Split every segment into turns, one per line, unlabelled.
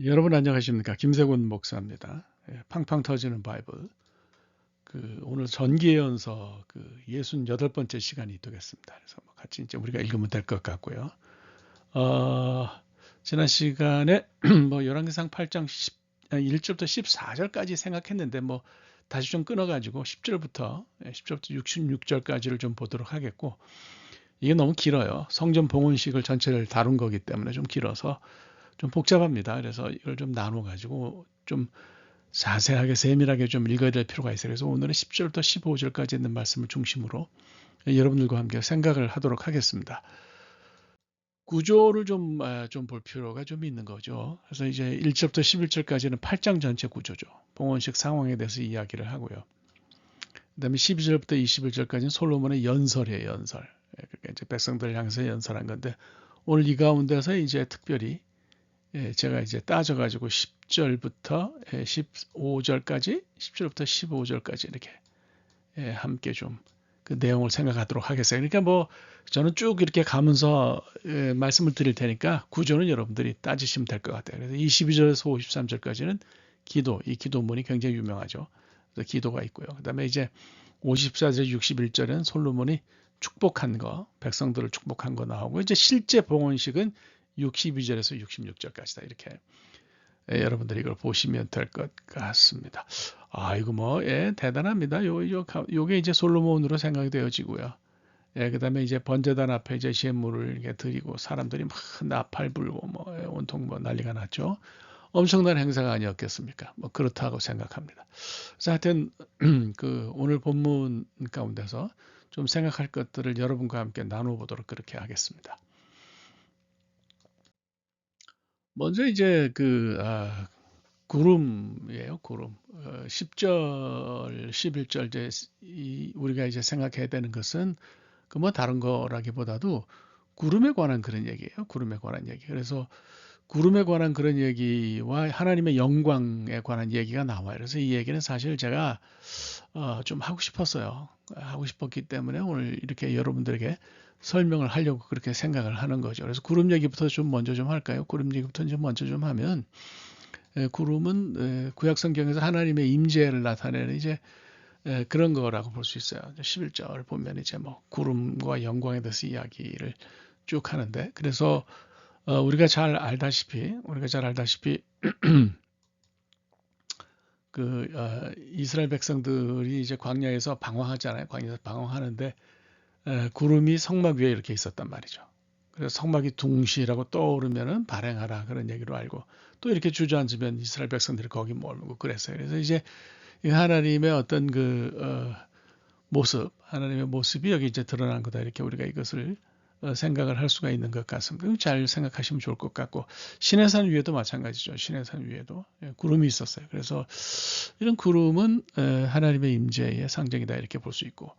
여러분 안녕하십니까? 김세곤 목사입니다. 팡팡 터지는 바이블. 오늘 전기예언서 68번째 시간이 되겠습니다. 그래서 같이 이제 우리가 읽으면 될 것 같고요. 어, 지난 시간에 뭐 열왕기상 8장 1절부터 14절까지 생각했는데 뭐 다시 좀 끊어가지고 10절부터 66절까지를 좀 보도록 하겠고, 이게 너무 길어요. 성전 봉헌식을 전체를 다룬 거기 때문에 좀 길어서 좀 복잡합니다. 그래서 이걸 좀 나눠 가지고 좀 자세하게 세밀하게 좀 읽어야 될 필요가 있어요. 그래서 오늘은 10절부터 15절까지 있는 말씀을 중심으로 여러분들과 함께 생각을 하도록 하겠습니다. 구조를 좀 볼 필요가 좀 있는 거죠. 그래서 이제 1절부터 11절까지는 8장 전체 구조죠. 봉헌식 상황에 대해서 이야기를 하고요. 그다음에 12절부터 21절까지는 솔로몬의 연설이에요, 연설. 그러니까 이제 백성들을 향해서 연설한 건데, 오늘 이 가운데서 이제 특별히 제가 이제 따져가지고 10절부터 15절까지, 10절부터 15절까지 이렇게 함께 좀 그 내용을 생각하도록 하겠어요. 그러니까 뭐 저는 쭉 이렇게 가면서 말씀을 드릴 테니까 구조는 여러분들이 따지시면 될 것 같아요. 그래서 22절에서 53절까지는 기도, 이 기도문이 굉장히 유명하죠. 그래서 기도가 있고요. 그다음에 이제 54절, 61절은 솔로몬이 축복한 거, 백성들을 축복한 거 나오고, 이제 실제 봉헌식은 62절에서 66절까지다. 이렇게 여러분들이 이걸 보시면 될 것 같습니다. 이거 뭐 대단합니다. 요게 이제 솔로몬으로 생각이 되어지고요. 그다음에 이제 번제단 앞에 이제 제물을 이렇게 드리고 사람들이 막 나팔 불고 뭐 온통 뭐 난리가 났죠. 엄청난 행사가 아니었겠습니까? 뭐 그렇다고 생각합니다. 그래서 하여튼 오늘 본문 가운데서 좀 생각할 것들을 여러분과 함께 나눠보도록 그렇게 하겠습니다. 먼저 이제 구름이에요, 구름. 10절, 11절 이제 우리가 이제 생각해야 되는 것은 그 뭐 다른 거라기보다도 구름에 관한 그런 얘기예요. 구름에 관한 얘기. 그래서 구름에 관한 그런 얘기와 하나님의 영광에 관한 얘기가 나와요. 그래서 이 얘기는 사실 제가 좀 하고 싶었어요. 하고 싶었기 때문에 오늘 이렇게 여러분들에게 설명을 하려고 그렇게 생각을 하는 거죠. 그래서 구름 얘기부터 좀 먼저 좀 할까요? 구름 얘기부터 좀 먼저 좀 하면, 구름은 구약 성경에서 하나님의 임재를 나타내는 이제 그런 거라고 볼 수 있어요. 11절 보면 이제 뭐 구름과 영광에 대해서 이야기를 쭉 하는데, 그래서 우리가 잘 알다시피 이스라엘 백성들이 이제 광야에서 방황하잖아요. 광야에서 방황하는데 구름이 성막 위에 이렇게 있었단 말이죠. 그래서 성막이 둥실하고 떠오르면은 발행하라 그런 얘기로 알고, 또 이렇게 주저앉으면 이스라엘 백성들이 거기 머물고 그랬어요. 그래서 이제 하나님의 어떤 하나님의 모습이 여기 이제 드러난 거다. 이렇게 우리가 이것을 생각을 할 수가 있는 것 같습니다. 잘 생각하시면 좋을 것 같고, 시내산 위에도 마찬가지죠. 시내산 위에도 구름이 있었어요. 그래서 이런 구름은 하나님의 임재의 상징이다 이렇게 볼 수 있고,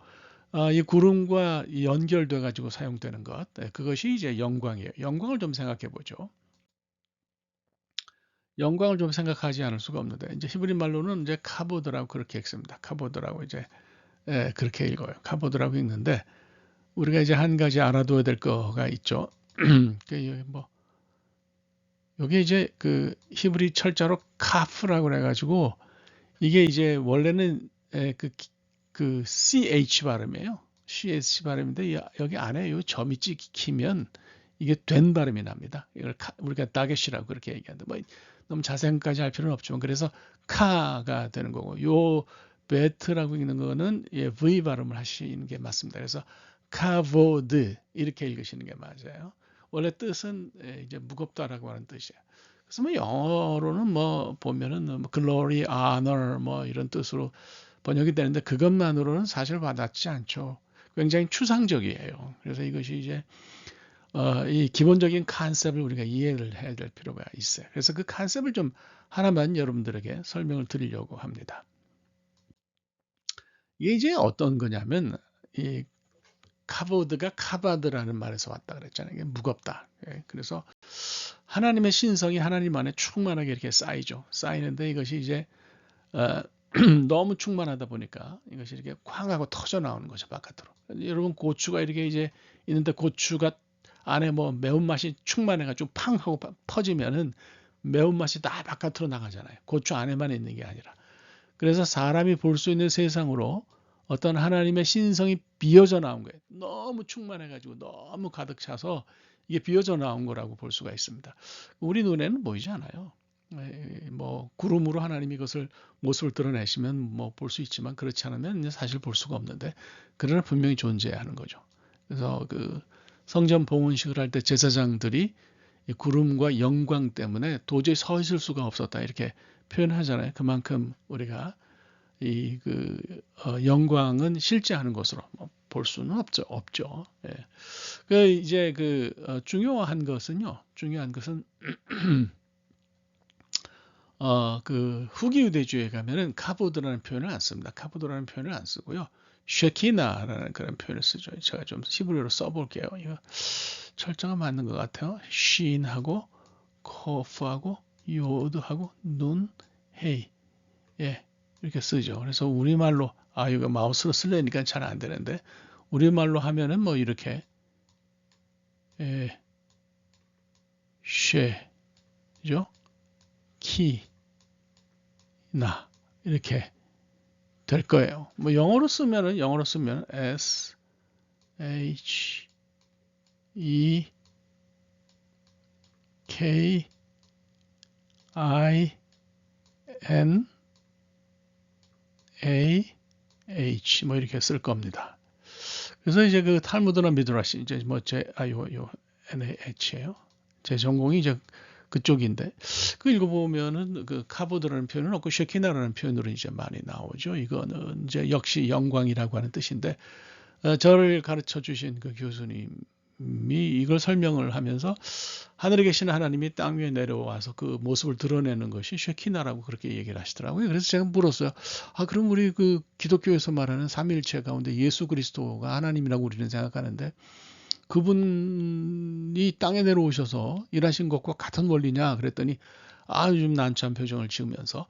이 구름과 연결돼 가지고 사용되는 것, 그것이 이제 영광이에요. 영광을 좀 생각해 보죠. 영광을 좀 생각하지 않을 수가 없는데, 이제 히브리 말로는 이제 카보드라고 그렇게 읽습니다. 카보드라고 이제 그렇게 읽어요. 카보드라고 읽는데, 우리가 이제 한 가지 알아둬야 될 거가 있죠. 뭐 요게 이제 히브리 철자로 카프라고 그래가지고, 이게 이제 원래는 CH 발음이에요. CH 발음인데 여기 안에 요 점이 찍히면 이게 된 발음이 납니다. 이걸 우리가 다겟이라고 그렇게 얘기하는데 뭐 너무 자세히까지 할 필요는 없지만, 그래서 카가 되는 거고, 요 베트라고 읽는 거는 V 발음을 하시는 게 맞습니다. 그래서 카보드 이렇게 읽으시는 게 맞아요. 원래 뜻은 이제 무겁다라고 하는 뜻이에요. 그래서 뭐 영어로는 뭐 보면은 뭐 glory, honor 뭐 이런 뜻으로 번역이 되는데, 그것만으로는 사실 와닿지 않죠. 굉장히 추상적이에요. 그래서 이것이 이제 이 기본적인 컨셉을 우리가 이해를 해야 될 필요가 있어요. 그래서 그 컨셉을 좀 하나만 여러분들에게 설명을 드리려고 합니다. 이게 이제 어떤 거냐면, 이 카보드가 카바드라는 말에서 왔다 그랬잖아요. 이게 무겁다. 그래서 하나님의 신성이 하나님 안에 충만하게 이렇게 쌓이죠. 쌓이는데 이것이 이제 어, 너무 충만하다 보니까 이것이 이렇게 쾅 하고 터져 나오는 거죠, 바깥으로. 여러분, 고추가 이렇게 이제 있는데 고추가 안에 뭐 매운맛이 충만해가지고 팡 하고 퍼지면은 매운맛이 다 바깥으로 나가잖아요. 고추 안에만 있는 게 아니라. 그래서 사람이 볼 수 있는 세상으로 어떤 하나님의 신성이 비어져 나온 거예요. 너무 충만해가지고 너무 가득 차서 이게 비어져 나온 거라고 볼 수가 있습니다. 우리 눈에는 보이지 않아요. 뭐 구름으로 하나님이 이것을 모습을 드러내시면 뭐 볼 수 있지만 그렇지 않으면 사실 볼 수가 없는데 그러나 분명히 존재하는 거죠. 그래서 그 성전 봉헌식을 할 때 제사장들이 이 구름과 영광 때문에 도저히 서 있을 수가 없었다 이렇게 표현하잖아요. 그만큼 우리가 이 영광은 실제하는 것으로 볼 수는 없죠. 예. 그 이제 중요한 것은요. 중요한 것은 그 후기 유대주의에 가면은 카보드라는 표현을 안 씁니다. 카보드라는 표현을 안 쓰고요. 쉐키나라는 그런 표현을 쓰죠. 제가 좀 히브리어로 써볼게요. 이거 철자가 맞는 것 같아요. 쉰하고 코프하고 요드하고 눈, 헤이. 예, 이렇게 쓰죠. 그래서 우리말로 이거 마우스로 쓰려니까 잘 안 되는데 우리말로 하면은 뭐 이렇게 쉐죠. 키, 나 이렇게 될 거예요. 뭐 영어로 쓰면 S H E K I N A H 뭐 이렇게 쓸 겁니다. 그래서 이제 그 탈무드나 미드라시 이제 요 NaH예요. 제 전공이 이제 그쪽인데 그 읽어보면은 그 카보드라는 표현은 없고 쉐키나라는 표현으로 이제 많이 나오죠. 이거는 이제 역시 영광이라고 하는 뜻인데 저를 가르쳐 주신 그 교수님이 이걸 설명을 하면서 하늘에 계신 하나님이 땅 위에 내려와서 그 모습을 드러내는 것이 쉐키나라고 그렇게 얘기를 하시더라고요. 그래서 제가 물었어요. 그럼 우리 그 기독교에서 말하는 삼위일체 가운데 예수 그리스도가 하나님이라고 우리는 생각하는데 그분이 땅에 내려오셔서 일하신 것과 같은 원리냐 그랬더니 요즘 난처한 표정을 지으면서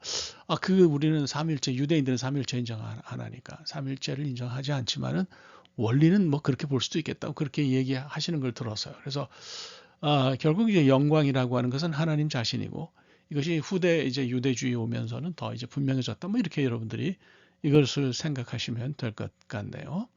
우리는 삼일체 유대인들은 삼일체 인정 안 하니까 삼일체를 인정하지 않지만은 원리는 뭐 그렇게 볼 수도 있겠다고 그렇게 얘기하시는 걸 들었어요. 그래서 결국 이제 영광이라고 하는 것은 하나님 자신이고 이것이 후대 이제 유대주의 오면서는 더 이제 분명해졌다. 뭐 이렇게 여러분들이 이것을 생각하시면 될 것 같네요.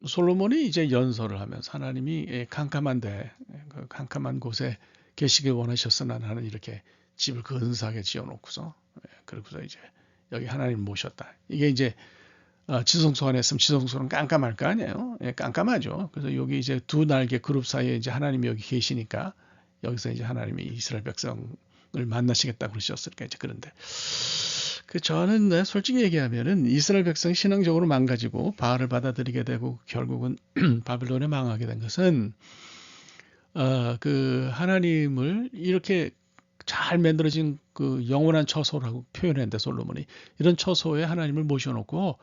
솔로몬이 이제 연설을 하면서 하나님이 캄캄한데 그 캄캄한 곳에 계시길 원하셨으나 나는 이렇게 집을 근사하게 지어놓고서 그러고서 이제 여기 하나님 모셨다. 이게 이제 지성소 안에 있으면 지성소는 깜깜할 거 아니에요. 깜깜하죠. 그래서 여기 이제 두 날개 그룹 사이에 이제 하나님이 여기 계시니까 여기서 이제 하나님이 이스라엘 백성을 만나시겠다 그러셨으니까 이제 그런데 저는 솔직히 얘기하면은 이스라엘 백성 신앙적으로 망가지고 바알을 받아들이게 되고 결국은 바빌론에 망하게 된 것은 그 하나님을 이렇게 잘 만들어진 그 영원한 처소라고 표현했는데 솔로몬이 이런 처소에 하나님을 모셔놓고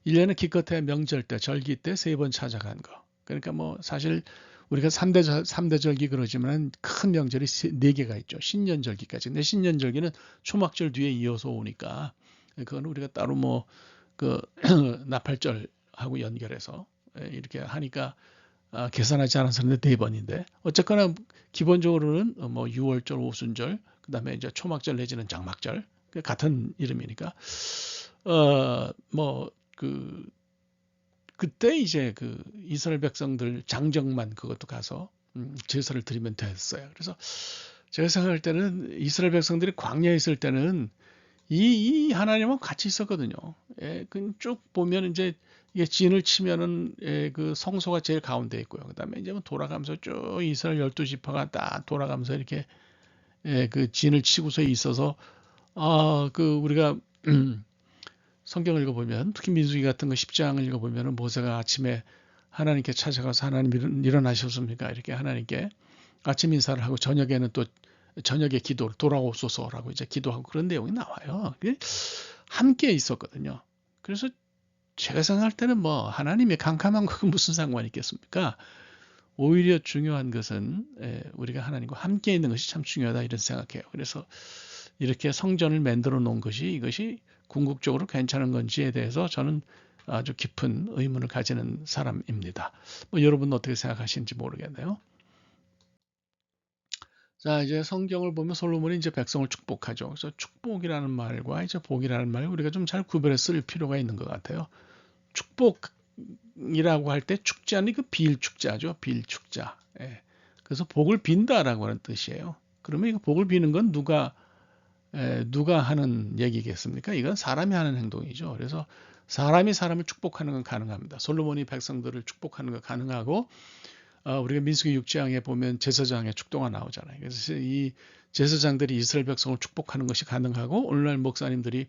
1년에 기껏해 명절 때 절기 때 3번 찾아간 거. 그러니까 뭐 사실 우리가 3대 절기 그러지만 큰 명절이 4개가 있죠. 신년절기까지. 근데 신년절기는 초막절 뒤에 이어서 오니까 그건 우리가 따로 뭐 그 나팔절하고 연결해서 이렇게 하니까 계산하지 않아서 그런데 4번인데 어쨌거나 기본적으로는 뭐 6월절, 오순절, 그다음에 이제 초막절 내지는 장막절 같은 이름이니까 그때 이제 그 이스라엘 백성들 장정만 그것도 가서 제사를 드리면 됐어요. 그래서 제가 생각할 때는 이스라엘 백성들이 광야에 있을 때는 이 하나님하고 같이 있었거든요. 쭉 보면 이제 이게 진을 치면은 그 성소가 제일 가운데 있고요. 그다음에 이제 뭐 돌아가면서 쭉 이스라엘 12지파가 딱 돌아가면서 이렇게 그 진을 치고서 있어서 우리가 성경을 읽어보면 특히 민수기 같은 거 10장을 읽어보면 모세가 아침에 하나님께 찾아가서 하나님 일어나셨습니까? 이렇게 하나님께 아침 인사를 하고 저녁에는 또 저녁에 기도를 돌아오소서라고 이제 기도하고 그런 내용이 나와요. 함께 있었거든요. 그래서 제가 생각할 때는 뭐 하나님의 캄캄한 거 무슨 상관이 있겠습니까? 오히려 중요한 것은 우리가 하나님과 함께 있는 것이 참 중요하다 이런 생각해요. 그래서 이렇게 성전을 만들어 놓은 것이 이것이 궁극적으로 괜찮은 건지에 대해서 저는 아주 깊은 의문을 가지는 사람입니다. 뭐 여러분은 어떻게 생각하시는지 모르겠네요. 자, 이제 성경을 보면 솔로몬이 이제 백성을 축복하죠. 그래서 축복이라는 말과 이제 복이라는 말 우리가 좀 잘 구별해 쓸 필요가 있는 것 같아요. 축복이라고 할 때 축자는 그 빌축자죠. 빌축자. 예. 그래서 복을 빈다라고 하는 뜻이에요. 그러면 이거 복을 비는 건 누가 하는 얘기겠습니까? 이건 사람이 하는 행동이죠. 그래서 사람이 사람을 축복하는 건 가능합니다. 솔로몬이 백성들을 축복하는 건 가능하고 우리가 민수기 6장에 보면 제사장의 축도가 나오잖아요. 그래서 이 제사장들이 이스라엘 백성을 축복하는 것이 가능하고 오늘날 목사님들이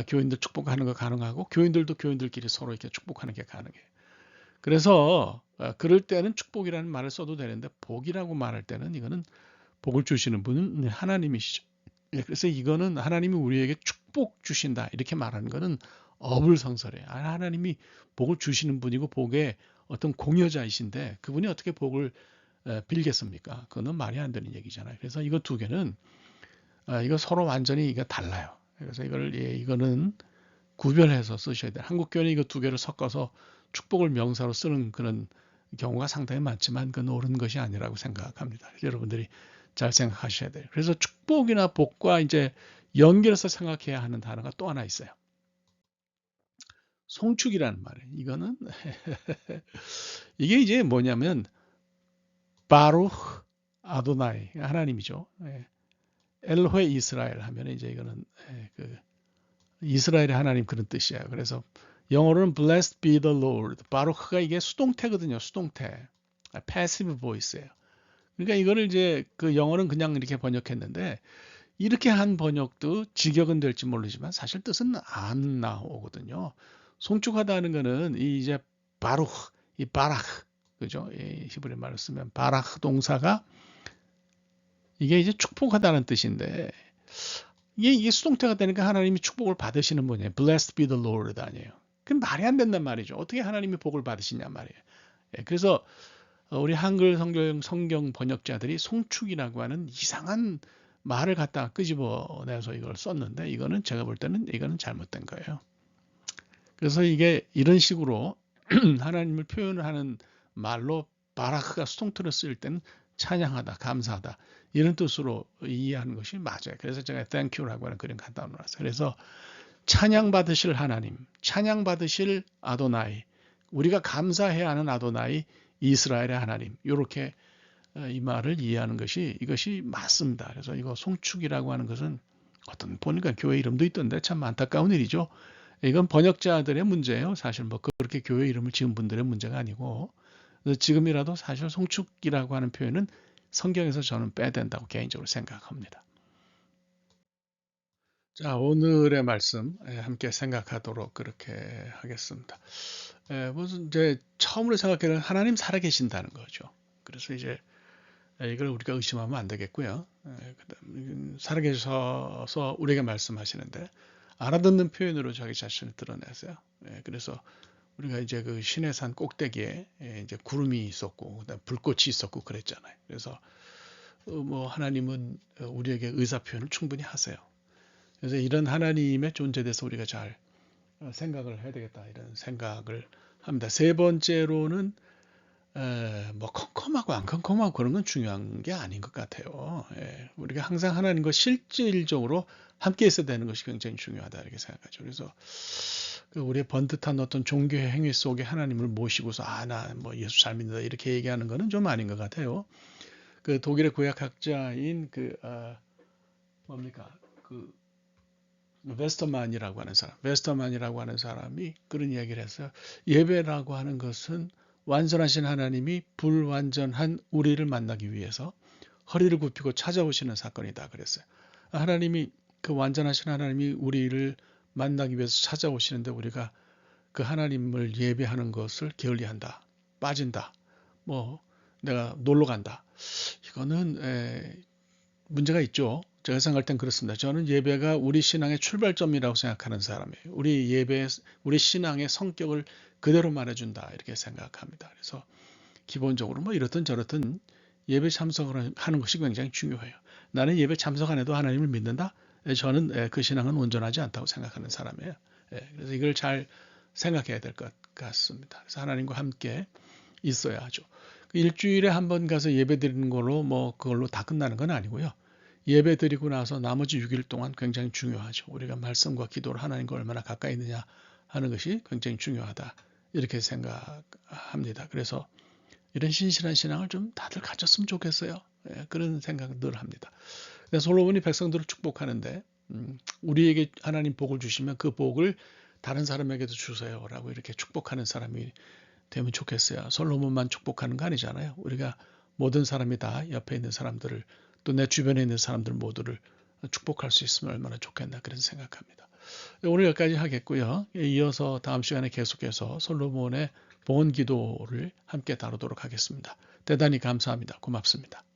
교인들 축복하는 거 가능하고 교인들도 교인들끼리 서로 이렇게 축복하는 게 가능해요. 그래서 그럴 때는 축복이라는 말을 써도 되는데 복이라고 말할 때는 이거는 복을 주시는 분은 하나님이시죠. 예, 그래서 이거는 하나님이 우리에게 축복 주신다 이렇게 말하는 거는 어불성설이에요. 하나님이 복을 주시는 분이고 복의 어떤 공여자이신데 그분이 어떻게 복을 빌겠습니까? 그거는 말이 안 되는 얘기잖아요. 그래서 이거 두 개는 이거 서로 완전히 이거 달라요. 그래서 이거는 구별해서 쓰셔야 돼요. 한국 교회는 이거 두 개를 섞어서 축복을 명사로 쓰는 그런 경우가 상당히 많지만 그건 옳은 것이 아니라고 생각합니다. 여러분들이 잘 생각하셔야 돼요. 그래서 축복이나 복과 이제 연결해서 생각해야 하는 단어가 또 하나 있어요. 송축이라는 말이에요. 이거는 이게 이제 뭐냐면 바루흐 아도나이 하나님이죠. 엘회 이스라엘 하면 이제 이거는 그 이스라엘의 하나님 그런 뜻이에요. 그래서 영어로는 blessed be the Lord. 바루흐가 이게 수동태거든요. 수동태. passive voice예요. 그러니까 이거를 이제 그 영어는 그냥 이렇게 번역했는데 이렇게 한 번역도 직역은 될지 모르지만 사실 뜻은 안 나오거든요. 송축하다는 거는 이 이제 바루흐, 이 바라흐, 그죠? 이 히브리 말을 쓰면 바라흐 동사가 이게 이제 축복하다는 뜻인데 이게 수동태가 되니까 하나님이 축복을 받으시는 분이에요. Blessed be the Lord 아니에요. 그럼 말이 안 된단 말이죠. 어떻게 하나님이 복을 받으시냐 말이에요. 그래서 우리 한글 성경 번역자들이 송축이라고 하는 이상한 말을 갖다가 끄집어내서 이걸 썼는데 이거는 제가 볼 때는 이거는 잘못된 거예요. 그래서 이게 이런 식으로 하나님을 표현하는 말로 바라크가 수동태로 쓰일 때는 찬양하다, 감사하다 이런 뜻으로 이해하는 것이 맞아요. 그래서 제가 thank you라고 하는 그림 갖다 놓았어요. 그래서 찬양 받으실 하나님, 찬양 받으실 아도나이, 우리가 감사해야 하는 아도나이, 이스라엘의 하나님 이렇게 이 말을 이해하는 것이 이것이 맞습니다. 그래서 이거 송축이라고 하는 것은 어떤 보니까 교회 이름도 있던데 참 안타까운 일이죠. 이건 번역자들의 문제예요. 사실 뭐 그렇게 교회 이름을 지은 분들의 문제가 아니고 지금이라도 사실 송축이라고 하는 표현은 성경에서 저는 빼야 된다고 개인적으로 생각합니다. 자, 오늘의 말씀 함께 생각하도록 그렇게 하겠습니다. 무슨 이제 처음으로 생각해는 하나님 살아계신다는 거죠. 그래서 이제 이걸 우리가 의심하면 안 되겠고요. 살아계셔서 우리에게 말씀하시는데 알아듣는 표현으로 자기 자신을 드러내세요. 그래서 우리가 이제 그 시내산 꼭대기에 이제 구름이 있었고 그다음 불꽃이 있었고 그랬잖아요. 그래서 뭐 하나님은 우리에게 의사 표현을 충분히 하세요. 그래서 이런 하나님의 존재에 대해서 우리가 잘 생각을 해야 되겠다 이런 생각을 합니다. 세 번째로는 뭐 컴컴하고 안 컴컴하고 그런 건 중요한 게 아닌 것 같아요. 우리가 항상 하나님과 실질적으로 함께 있어야 되는 것이 굉장히 중요하다 이렇게 생각하죠. 그래서 우리의 번듯한 어떤 종교의 행위 속에 하나님을 모시고서 나 뭐 예수 잘 믿는다 이렇게 얘기하는 거는 좀 아닌 것 같아요. 그 독일의 구약학자인 뭡니까 그 웨스터만이라고 하는 사람이 그런 이야기를 했어요. 예배라고 하는 것은 완전하신 하나님이 불완전한 우리를 만나기 위해서 허리를 굽히고 찾아오시는 사건이다 그랬어요. 하나님이 그 완전하신 하나님이 우리를 만나기 위해서 찾아오시는데 우리가 그 하나님을 예배하는 것을 게을리한다, 빠진다, 뭐 내가 놀러 간다. 이거는 문제가 있죠. 제가 생각할 땐 그렇습니다. 저는 예배가 우리 신앙의 출발점이라고 생각하는 사람이에요. 우리 신앙의 성격을 그대로 말해준다 이렇게 생각합니다. 그래서 기본적으로 뭐 이렇든 저렇든 예배 참석을 하는 것이 굉장히 중요해요. 나는 예배 참석 안 해도 하나님을 믿는다? 저는 그 신앙은 온전하지 않다고 생각하는 사람이에요. 그래서 이걸 잘 생각해야 될 것 같습니다. 그래서 하나님과 함께 있어야 하죠. 그 일주일에 한 번 가서 예배 드리는 걸로 뭐 그걸로 다 끝나는 건 아니고요. 예배 드리고 나서 나머지 6일 동안 굉장히 중요하죠. 우리가 말씀과 기도로 하나님과 얼마나 가까이 있느냐 하는 것이 굉장히 중요하다. 이렇게 생각합니다. 그래서 이런 신실한 신앙을 좀 다들 가졌으면 좋겠어요. 그런 생각을 늘 합니다. 솔로몬이 백성들을 축복하는데 우리에게 하나님 복을 주시면 그 복을 다른 사람에게도 주세요라고 이렇게 축복하는 사람이 되면 좋겠어요. 솔로몬만 축복하는 거 아니잖아요. 우리가 모든 사람이 다 옆에 있는 사람들을 또 내 주변에 있는 사람들 모두를 축복할 수 있으면 얼마나 좋겠나 그런 생각합니다. 오늘 여기까지 하겠고요. 이어서 다음 시간에 계속해서 솔로몬의 봉헌 기도를 함께 다루도록 하겠습니다. 대단히 감사합니다. 고맙습니다.